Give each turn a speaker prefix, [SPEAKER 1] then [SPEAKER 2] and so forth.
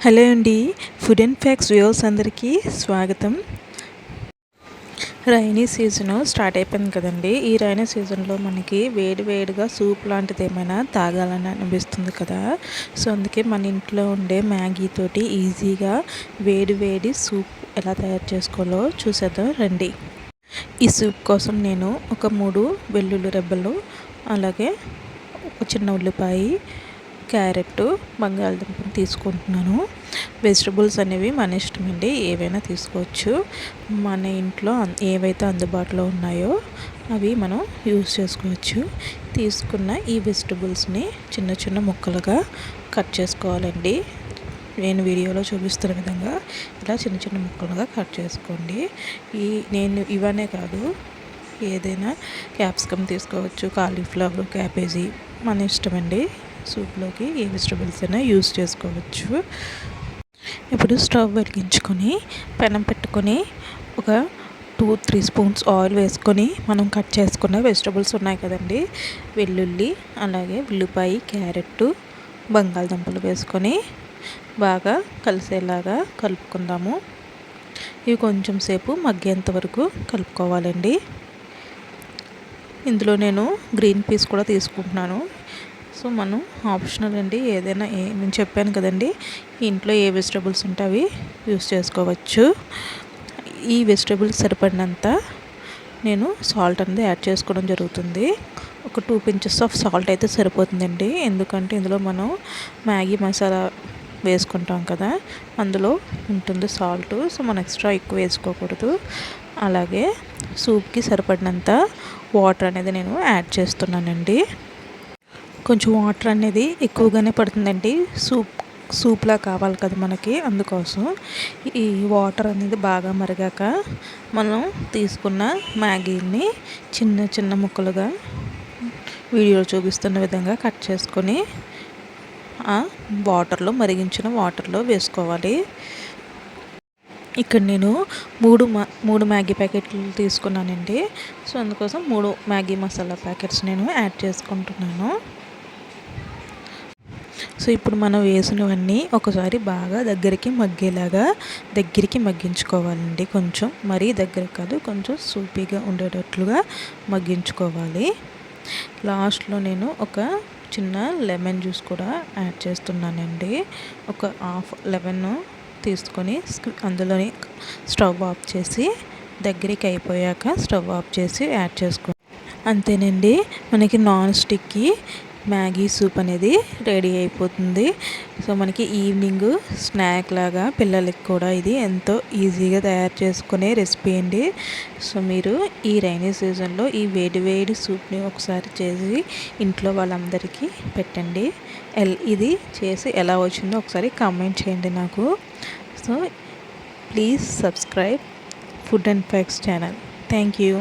[SPEAKER 1] Hello అండి. Food and facts viewers అందరికీ స్వాగతం. రైనీ సీజను స్టార్ట్ అయిపోయింది కదండి. ఈ రైనీ సీజన్లో మనకి వేడిగా సూప్ లాంటిది ఏమైనా తాగాలని అనిపిస్తుంది కదా. సో అందుకే మన ఇంట్లో ఉండే మ్యాగీ తోటి ఈజీగా వేడి సూప్ ఎలా తయారు చేసుకోవాలో చూసేద్దాం రండి. ఈ సూప్ కోసం నేను ఒక 3 వెల్లుల్లి రెబ్బలు, అలాగే ఒక చిన్న ఉల్లిపాయ, క్యారెట్, బంగాళదుంపను తీసుకుంటున్నాను. వెజిటబుల్స్ అనేవి మన ఇష్టం అండి, ఏవైనా తీసుకోవచ్చు. మన ఇంట్లో ఏవైతే అందుబాటులో ఉన్నాయో అవి మనం యూజ్ చేసుకోవచ్చు. తీసుకున్న ఈ వెజిటబుల్స్ని చిన్న ముక్కలుగా కట్ చేసుకోవాలండి. నేను వీడియోలో చూపిస్తున్న విధంగా ఇలా చిన్న ముక్కలుగా కట్ చేసుకోండి. నేను ఇవనే కాదు, ఏదైనా క్యాప్సికమ్ తీసుకోవచ్చు, కాలీఫ్లవర్, క్యాబేజీ మన ఇష్టమండి. సూప్లోకి ఏ వెజిటబుల్స్ అయినా యూస్ చేసుకోవచ్చు. ఇప్పుడు స్టవ్ వెలిగించుకొని పెనం పెట్టుకొని ఒక 2-3 స్పూన్స్ ఆయిల్ వేసుకొని మనం కట్ చేసుకున్న వెజిటబుల్స్ ఉన్నాయి కదండి, వెల్లుల్లి, అలాగే ఉల్లిపాయ, క్యారెట్, బంగాళదుంపలు వేసుకొని బాగా కలిసేలాగా కలుపుకుందాము. ఇవి కొంచెం సేపు మగ్గేంత వరకు కలుపుకోవాలండి. ఇందులో నేను గ్రీన్ పీస్ కూడా తీసుకుంటున్నాను. సో మనం ఆప్షనల్ అండి, ఏదైనా నేను చెప్పాను కదండి, ఇంట్లో ఏ వెజిటబుల్స్ ఉంటే అవి యూస్ చేసుకోవచ్చు. ఈ వెజిటబుల్స్ సరిపడినంత నేను సాల్ట్ అనేది యాడ్ చేసుకోవడం జరుగుతుంది. ఒక 2 pinches ఆఫ్ సాల్ట్ అయితే సరిపోతుందండి. ఎందుకంటే ఇందులో మనం మ్యాగీ మసాలా వేసుకుంటాం కదా, అందులో ఉంటుంది సాల్ట్. సో మనం ఎక్స్ట్రా ఎక్కువ వేసుకోకూడదు. అలాగే సూప్కి సరిపడినంత వాటర్ అనేది నేను యాడ్ చేస్తున్నానండి. కొంచెం వాటర్ అనేది ఎక్కువగానే పడుతుందండి, సూప్లా కావాలి కదా మనకి. అందుకోసం ఈ వాటర్ అనేది బాగా మరిగాక మనం తీసుకున్న మ్యాగీని చిన్న ముక్కలుగా వీడియోలో చూపిస్తున్న విధంగా కట్ చేసుకొని ఆ మరిగించిన వాటర్లో వేసుకోవాలి. ఇక్కడ నేను 3 మ్యాగీ ప్యాకెట్లు తీసుకున్నానండి. సో అందుకోసం 3 మ్యాగీ మసాలా ప్యాకెట్స్ నేను యాడ్ చేసుకుంటున్నాను. సో ఇప్పుడు మనం వేసినవన్నీ ఒకసారి బాగా దగ్గరికి మగ్గించుకోవాలండి. కొంచెం మరీ దగ్గర కాదు, కొంచెం సూపీగా ఉండేటట్లుగా మగ్గించుకోవాలి. లాస్ట్లో నేను ఒక చిన్న లెమన్ జ్యూస్ కూడా యాడ్ చేస్తున్నానండి. ఒక హాఫ్ లెమన్ తీసుకొని అందులోని స్టవ్ ఆఫ్ చేసి దగ్గరికి అయిపోయాక స్టవ్ ఆఫ్ చేసి యాడ్ చేసుకోండి. అంతేనండి, మనకి నాన్ స్టిక్కి మ్యాగీ సూప్ అనేది రెడీ అయిపోతుంది. సో మనకి ఈవినింగ్ స్నాక్ లాగా పిల్లలకి కూడా ఇది ఎంతో ఈజీగా తయారు చేసుకునే రెసిపీ అండి. సో మీరు ఈ రైనీ సీజన్లో ఈ వేడి సూప్ని ఒకసారి చేసి ఇంట్లో వాళ్ళందరికీ పెట్టండి. ఇది చేసి ఎలా వచ్చిందో ఒకసారి కామెంట్ చేయండి నాకు. So please subscribe food and facts channel. Thank you.